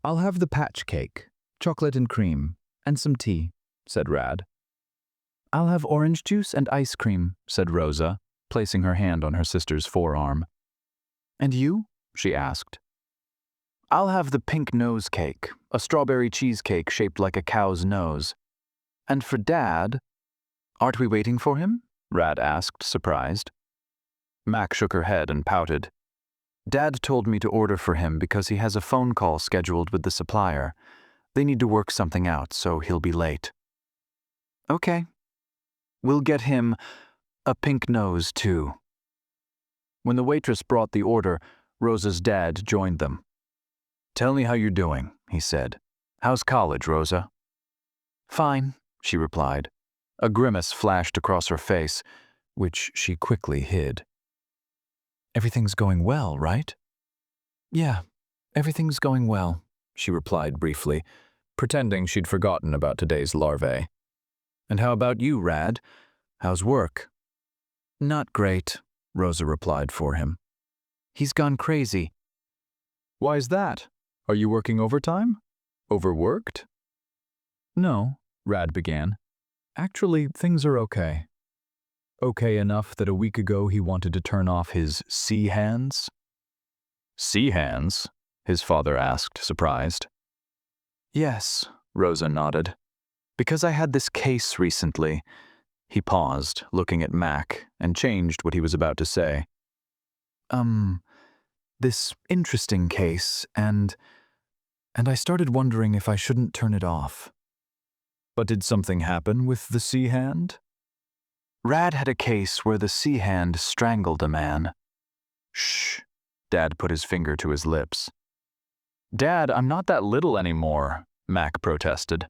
I'll have the patch cake, chocolate and cream, and some tea, said Rad. I'll have orange juice and ice cream, said Rosa, placing her hand on her sister's forearm. And you? She asked. I'll have the pink nose cake, a strawberry cheesecake shaped like a cow's nose. And for Dad, aren't we waiting for him? Rad asked, surprised. Mac shook her head and pouted. Dad told me to order for him because he has a phone call scheduled with the supplier. They need to work something out, so he'll be late. Okay. We'll get him a pink nose, too. When the waitress brought the order, Rosa's dad joined them. Tell me how you're doing, he said. How's college, Rosa? Fine, she replied. A grimace flashed across her face, which she quickly hid. Everything's going well, right? Yeah, everything's going well, she replied briefly, pretending she'd forgotten about today's larvae. And how about you, Rad? How's work? Not great, Rosa replied for him. He's gone crazy. Why's that? Are you working overtime? Overworked? No, Rad began. Actually, things are okay. Okay enough that a week ago he wanted to turn off his sea hands. Sea hands? His father asked, surprised. Yes, Rosa nodded. Because I had this case recently. He paused, looking at Mac, and changed what he was about to say. This interesting case, and I started wondering if I shouldn't turn it off. But did something happen with the sea hand? Rad had a case where the sea hand strangled a man. Shh, Dad put his finger to his lips. Dad, I'm not that little anymore, Mac protested.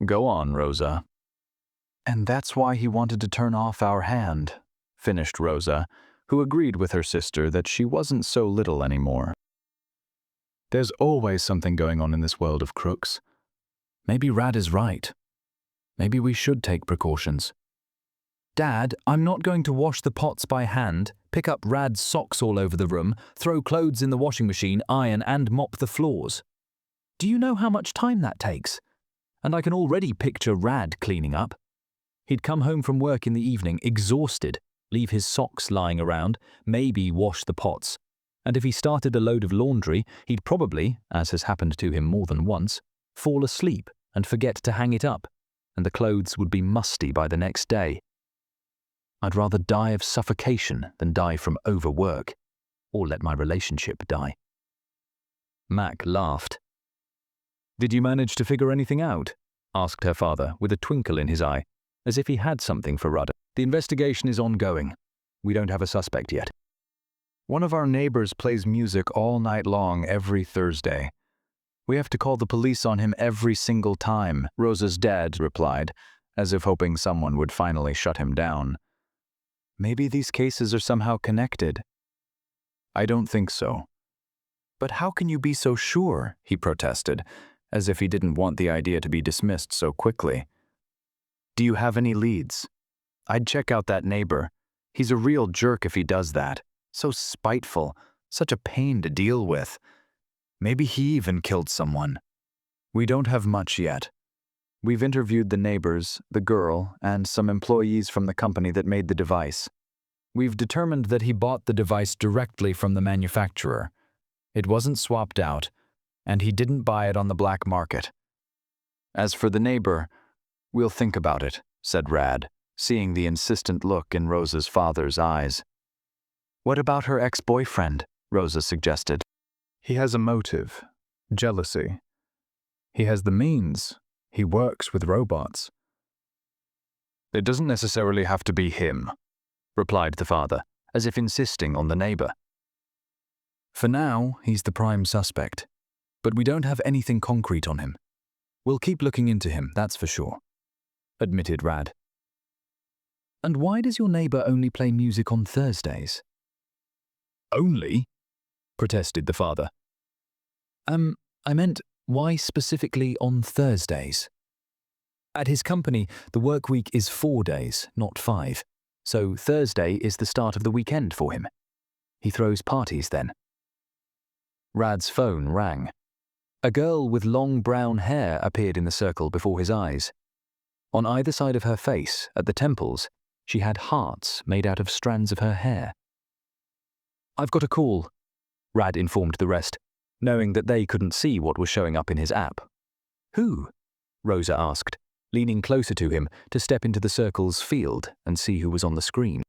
Go on, Rosa. And that's why he wanted to turn off our hand, finished Rosa, who agreed with her sister that she wasn't so little anymore. There's always something going on in this world of crooks. Maybe Rad is right. Maybe we should take precautions. Dad, I'm not going to wash the pots by hand, pick up Rad's socks all over the room, throw clothes in the washing machine, iron and mop the floors. Do you know how much time that takes? And I can already picture Rad cleaning up. He'd come home from work in the evening, exhausted, leave his socks lying around, maybe wash the pots. And if he started a load of laundry, he'd probably, as has happened to him more than once, fall asleep and forget to hang it up, and the clothes would be musty by the next day. I'd rather die of suffocation than die from overwork, or let my relationship die. Mac laughed. Did you manage to figure anything out? Asked her father with a twinkle in his eye, as if he had something for Rudder. The investigation is ongoing. We don't have a suspect yet. One of our neighbors plays music all night long every Thursday. We have to call the police on him every single time, Rosa's dad replied, as if hoping someone would finally shut him down. Maybe these cases are somehow connected. I don't think so. But how can you be so sure? He protested, as if he didn't want the idea to be dismissed so quickly. Do you have any leads? I'd check out that neighbor. He's a real jerk if he does that. So spiteful, such a pain to deal with. Maybe he even killed someone. We don't have much yet. We've interviewed the neighbors, the girl, and some employees from the company that made the device. We've determined that he bought the device directly from the manufacturer. It wasn't swapped out, and he didn't buy it on the black market. As for the neighbor, we'll think about it, said Rad, seeing the insistent look in Rosa's father's eyes. What about her ex-boyfriend? Rosa suggested. He has a motive, jealousy. He has the means. He works with robots. It doesn't necessarily have to be him, replied the father, as if insisting on the neighbor. For now, he's the prime suspect, but we don't have anything concrete on him. We'll keep looking into him, that's for sure, admitted Rad. And why does your neighbor only play music on Thursdays? Only? Protested the father. I meant, why specifically on Thursdays? At his company, the work week is 4 days, not 5, so Thursday is the start of the weekend for him. He throws parties then. Rad's phone rang. A girl with long brown hair appeared in the circle before his eyes. On either side of her face, at the temples, she had hearts made out of strands of her hair. "I've got a call," Rad informed the rest, knowing that they couldn't see what was showing up in his app. "Who?" Rosa asked, leaning closer to him to step into the circle's field and see who was on the screen.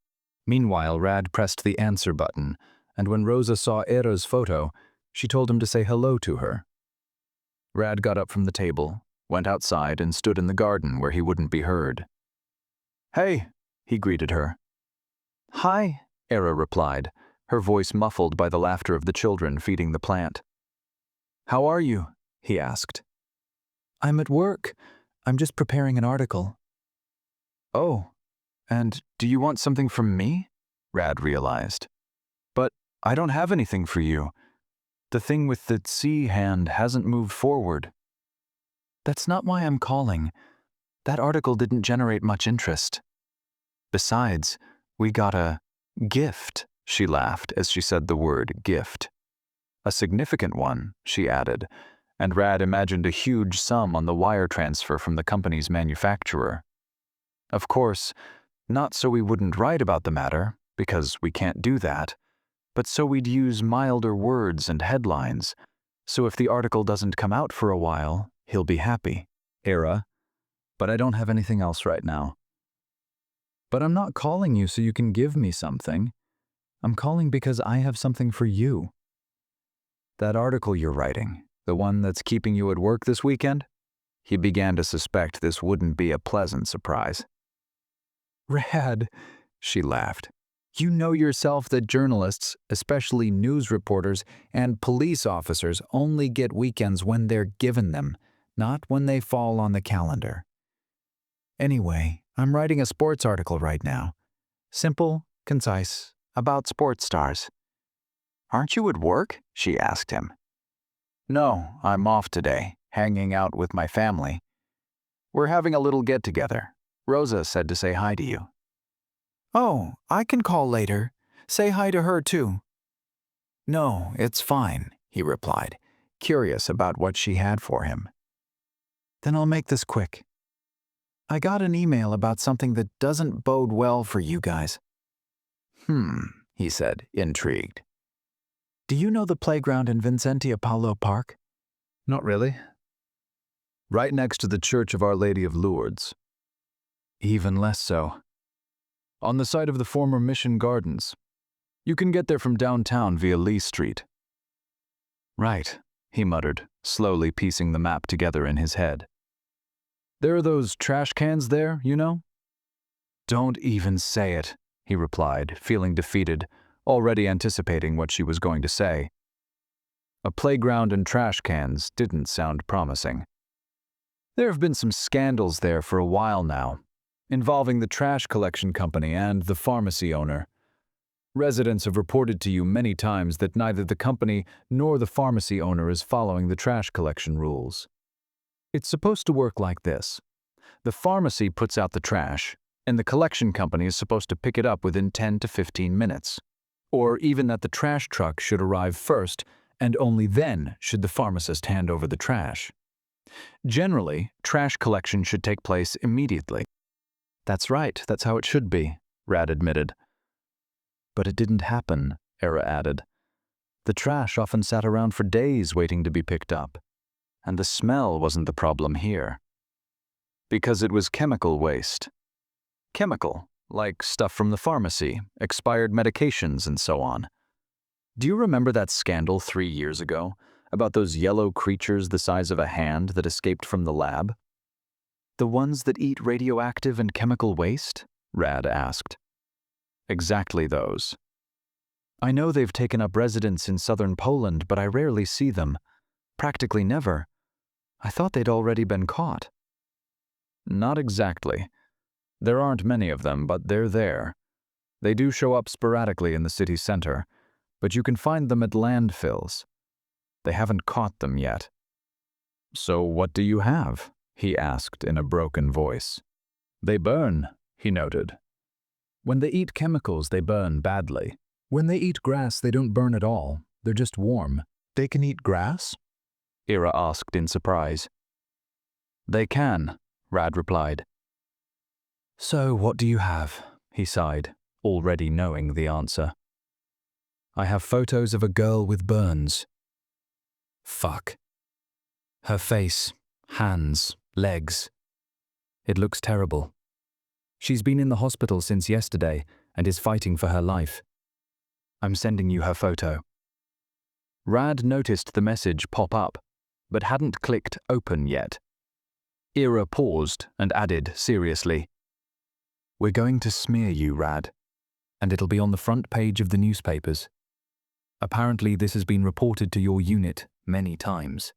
Meanwhile, Rad pressed the answer button, and when Rosa saw Era's photo, she told him to say hello to her. Rad got up from the table, went outside, and stood in the garden where he wouldn't be heard. "Hey," he greeted her. "Hi," Era replied, her voice muffled by the laughter of the children feeding the plant. "How are you?" he asked. "I'm at work. I'm just preparing an article." "Oh, and do you want something from me?" Rad realized. "But I don't have anything for you. The thing with the C hand hasn't moved forward." "That's not why I'm calling. That article didn't generate much interest. Besides, we got a gift," she laughed as she said the word gift. "A significant one," she added, and Rad imagined a huge sum on the wire transfer from the company's manufacturer. Of course, not so we wouldn't write about the matter, because we can't do that, but so we'd use milder words and headlines, so if the article doesn't come out for a while, he'll be happy. Era, but I don't have anything else right now. But I'm not calling you so you can give me something. I'm calling because I have something for you. That article you're writing, the one that's keeping you at work this weekend? He began to suspect this wouldn't be a pleasant surprise. "Rad," she laughed. "You know yourself that journalists, especially news reporters and police officers, only get weekends when they're given them, not when they fall on the calendar. Anyway, I'm writing a sports article right now. Simple, concise, about sports stars." "Aren't you at work?" she asked him. "No, I'm off today, hanging out with my family. We're having a little get-together. Rosa said to say hi to you." "Oh, I can call later. Say hi to her too." "No, it's fine," he replied, curious about what she had for him. "Then I'll make this quick. I got an email about something that doesn't bode well for you guys." He said, intrigued. "Do you know the playground in Vincentia Paulo Park?" "Not really." "Right next to the Church of Our Lady of Lourdes." "Even less so. On the site of the former Mission Gardens. You can get there from downtown via Lee Street." "Right," he muttered, slowly piecing the map together in his head. "There are those trash cans there, you know?" "Don't even say it," he replied, feeling defeated, already anticipating what she was going to say. A playground and trash cans didn't sound promising. "There have been some scandals there for a while now, involving the trash collection company and the pharmacy owner. Residents have reported to you many times that neither the company nor the pharmacy owner is following the trash collection rules. It's supposed to work like this. The pharmacy puts out the trash, and the collection company is supposed to pick it up within 10 to 15 minutes. Or even that the trash truck should arrive first, and only then should the pharmacist hand over the trash. Generally, trash collection should take place immediately." "That's right, that's how it should be," Rad admitted. "But it didn't happen," Era added. "The trash often sat around for days waiting to be picked up. And the smell wasn't the problem here. Because it was chemical waste. Chemical, like stuff from the pharmacy, expired medications, and so on. Do you remember that scandal 3 years ago about those yellow creatures the size of a hand that escaped from the lab?" "The ones that eat radioactive and chemical waste?" Rad asked. "Exactly those. I know they've taken up residence in southern Poland, but I rarely see them. Practically never. I thought they'd already been caught." "Not exactly. There aren't many of them, but they're there. They do show up sporadically in the city center, but you can find them at landfills. They haven't caught them yet." "So what do you have?" he asked in a broken voice. "They burn," he noted. "When they eat chemicals, they burn badly. When they eat grass, they don't burn at all. They're just warm." "They can eat grass?" Ira asked in surprise. They can, Rad replied. So what do you have? He sighed, already knowing the answer. I have photos of a girl with burns. Fuck. Her face, hands, legs. It looks terrible. She's been in the hospital since yesterday and is fighting for her life. I'm sending you her photo. Rad noticed the message pop up, but hadn't clicked open yet. Ira paused and added seriously, We're going to smear you, Rad, and it'll be on the front page of the newspapers. Apparently this has been reported to your unit many times.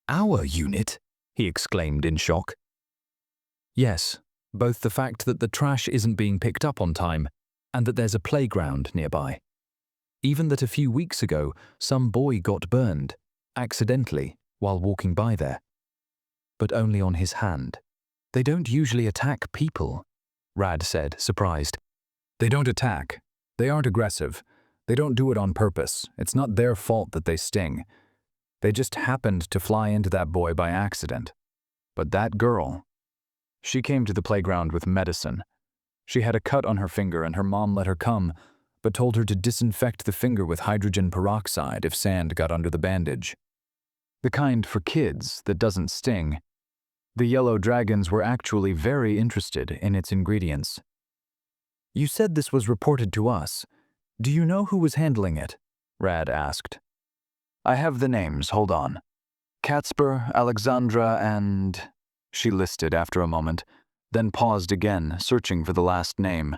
Our unit? He exclaimed in shock. Yes, both the fact that the trash isn't being picked up on time and that there's a playground nearby. Even that a few weeks ago, some boy got burned, accidentally, while walking by there. But only on his hand. They don't usually attack people, Rad said, surprised. They don't attack. They aren't aggressive. They don't do it on purpose. It's not their fault that they sting. They just happened to fly into that boy by accident. But that girl, she came to the playground with medicine. She had a cut on her finger and her mom let her come, but told her to disinfect the finger with hydrogen peroxide if sand got under the bandage. The kind for kids that doesn't sting. The yellow dragons were actually very interested in its ingredients. You said this was reported to us. Do you know who was handling it? Rad asked. I have the names, hold on. Katspur, Alexandra, and… She listed after a moment, then paused again, searching for the last name.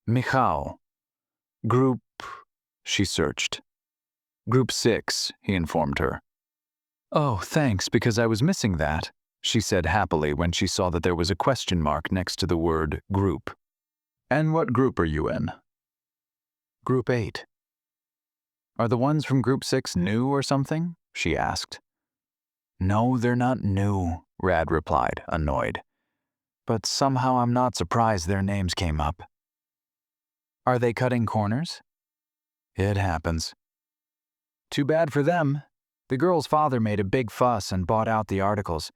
Michał. Group… She searched. Group 6, he informed her. Oh, thanks, because I was missing that, she said happily when she saw that there was a question mark next to the word group. And what group are you in? Group 8. Are the ones from Group 6 new or something? She asked. No, they're not new, Rad replied, annoyed. But somehow I'm not surprised their names came up. Are they cutting corners? It happens. Too bad for them. The girl's father made a big fuss and bought out the articles.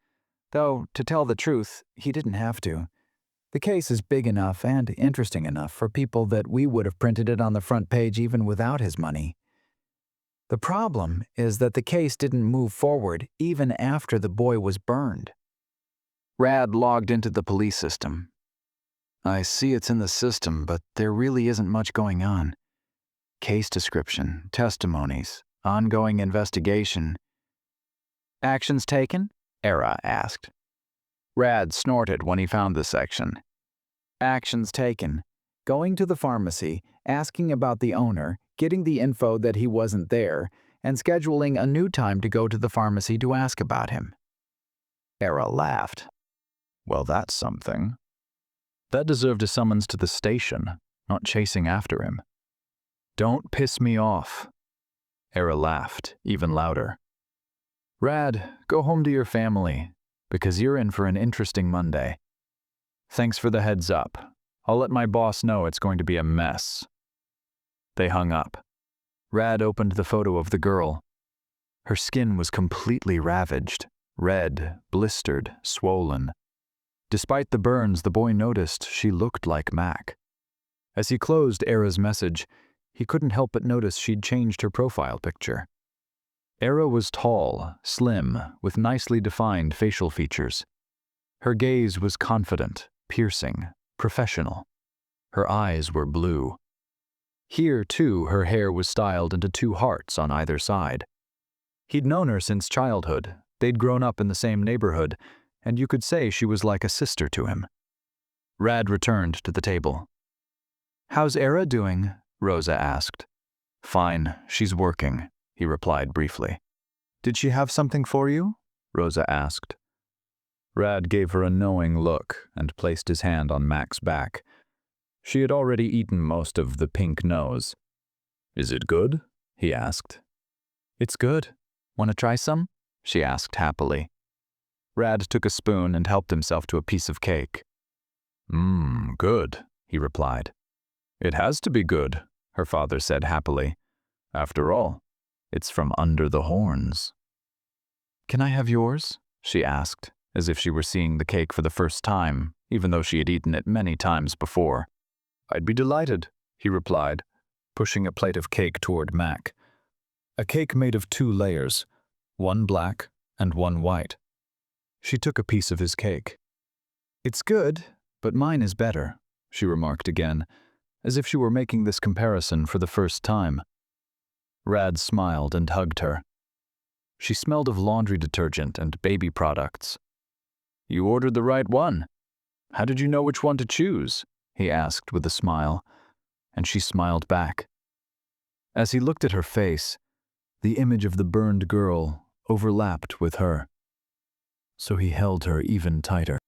Though, to tell the truth, he didn't have to. The case is big enough and interesting enough for people that we would have printed it on the front page even without his money. The problem is that the case didn't move forward even after the boy was burned. Rad logged into the police system. I see it's in the system, but there really isn't much going on. Case description, testimonies, ongoing investigation. Actions taken? Era asked. Rad snorted when he found the section. Actions taken. Going to the pharmacy, asking about the owner, getting the info that he wasn't there, and scheduling a new time to go to the pharmacy to ask about him. Era laughed. Well, that's something. That deserved a summons to the station, not chasing after him. Don't piss me off. Era laughed, even louder. Rad, go home to your family, because you're in for an interesting Monday. Thanks for the heads up. I'll let my boss know it's going to be a mess. They hung up. Rad opened the photo of the girl. Her skin was completely ravaged, red, blistered, swollen. Despite the burns, the boy noticed she looked like Mac. As he closed Era's message, he couldn't help but notice she'd changed her profile picture. Era was tall, slim, with nicely defined facial features. Her gaze was confident, piercing, professional. Her eyes were blue. Here, too, her hair was styled into 2 hearts on either side. He'd known her since childhood. They'd grown up in the same neighborhood, and you could say she was like a sister to him. Rad returned to the table. How's Era doing? Rosa asked. Fine, she's working, he replied briefly. Did she have something for you? Rosa asked. Rad gave her a knowing look and placed his hand on Mac's back. She had already eaten most of the pink nose. Is it good? He asked. It's good. Want to try some? She asked happily. Rad took a spoon and helped himself to a piece of cake. Good, he replied. It has to be good, her father said happily. After all, It's from under the horns. Can I have yours? She asked, as if she were seeing the cake for the first time, even though she had eaten it many times before. I'd be delighted, he replied, pushing a plate of cake toward Mac. A cake made of 2 layers, one black and one white. She took a piece of his cake. It's good, but mine is better, she remarked again, as if she were making this comparison for the first time. Rad smiled and hugged her. She smelled of laundry detergent and baby products. You ordered the right one. How did you know which one to choose? He asked with a smile, and she smiled back. As he looked at her face, the image of the burned girl overlapped with her, so he held her even tighter.